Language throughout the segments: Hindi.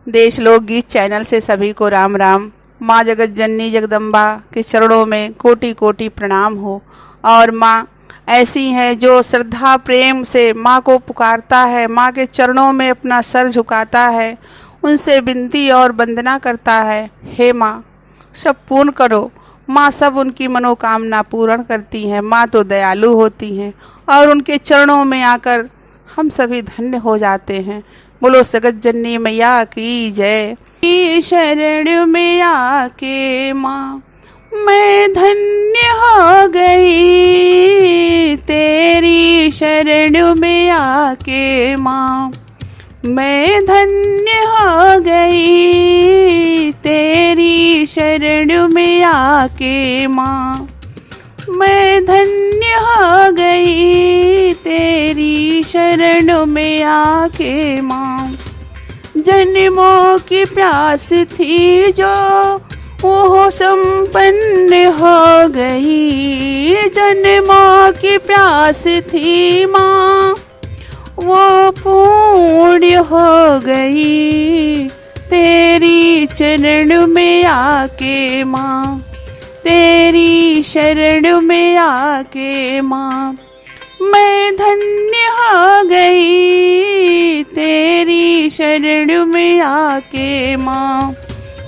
देश लोकगीत चैनल से सभी को राम राम। माँ जगत जननी जगदम्बा के चरणों में कोटि कोटि प्रणाम हो। और माँ ऐसी हैं जो श्रद्धा प्रेम से माँ को पुकारता है, माँ के चरणों में अपना सर झुकाता है, उनसे विनती और वंदना करता है, हे माँ सब पूर्ण करो। माँ सब उनकी मनोकामना पूर्ण करती हैं। माँ तो दयालु होती हैं और उनके चरणों में आकर हम सभी धन्य हो जाते हैं। बोलो जगत जननी मैया की जय। शरण में आके माँ मैं धन्य हो गई, तेरी शरण में आके माँ मैं धन्य हो गई, तेरी शरण में आके माँ मैं धन्य हो गई, तेरी शरण में आके माँ। जन्मों की प्यास थी जो वो संपन्न हो गई, जन्मों की प्यास थी माँ वो पूर्ण हो गई, तेरी चरण में आके माँ, तेरी शरण में आके माँ मैं धन्य हो गई, तेरी शरण में आके माँ,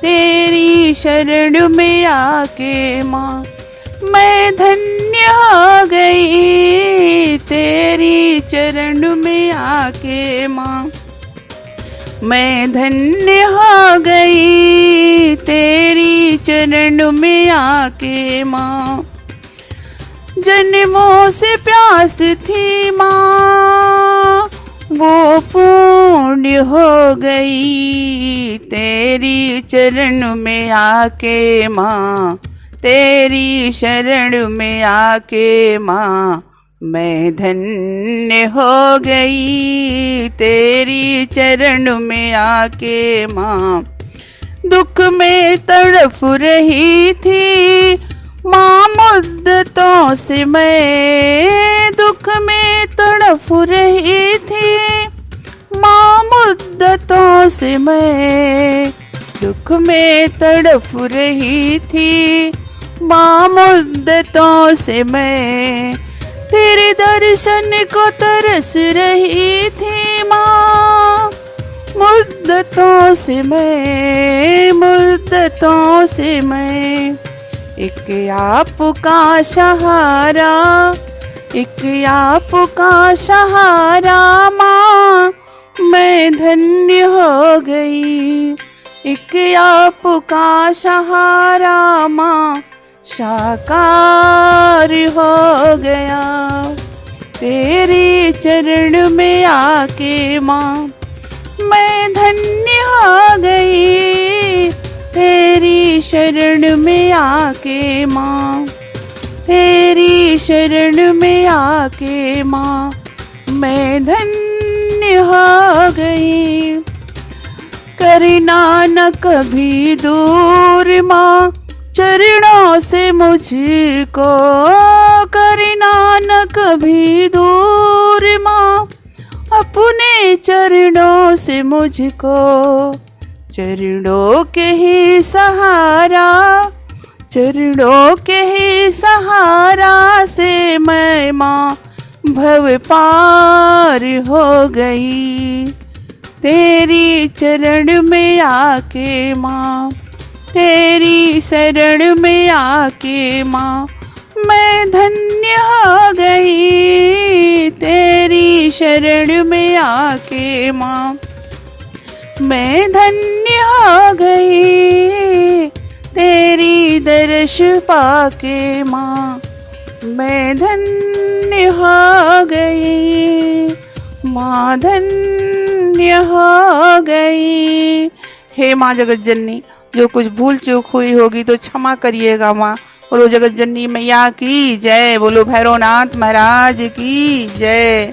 तेरी शरण में आके माँ मैं धन्य हो गई, तेरी चरण में आके माँ मैं धन्य हो गई, तेरी चरण में आके माँ। जन्मों से प्यास थी माँ वो पूर्ण हो गई, तेरी चरण में आके माँ, तेरी शरण में आके माँ मैं धन्य हो गई, तेरी चरण में आके माँ। दुख में तड़प रही थी माँ मुद्दतों से मैं, दुख में तड़प रही थी माँ मुद्दतों से मैं, दुख में तड़प रही थी माँ मुद्दतों से मैं, तेरे दर्शन को तरस रही थी माँ मुद्दतों से मैं, मुद्दतों से मैं। एक आपका सहारा, एक आपका सहारा माँ मैं धन्य हो गई, एक आपका सहारा माँ साकार हो गया, तेरे चरण में आके माँ मैं धन्य हो गई, तेरी शरण में आके माँ, तेरी शरण में आके माँ मैं धन्य हो गई। करना न कभी दूर माँ चरणों से मुझको, करना न कभी दूर माँ अपने चरणों से मुझको, चरणों के ही सहारा, चरणों के ही सहारा से मैं माँ भव पार हो गई, तेरी चरण में आके माँ, तेरी शरण में आके माँ मैं धन्य हो गई, तेरी शरण में आके माँ मैं धन्य हो गई, तेरी दर्श पाके माँ मैं धन्य हो गई, माँ धन्य हो गई। हे माँ जगत जननी, जो कुछ भूल चूक हुई होगी तो क्षमा करिएगा माँ। बोलो जगत जननी मैया की जय, बोलो भैरवनाथ महाराज की जय।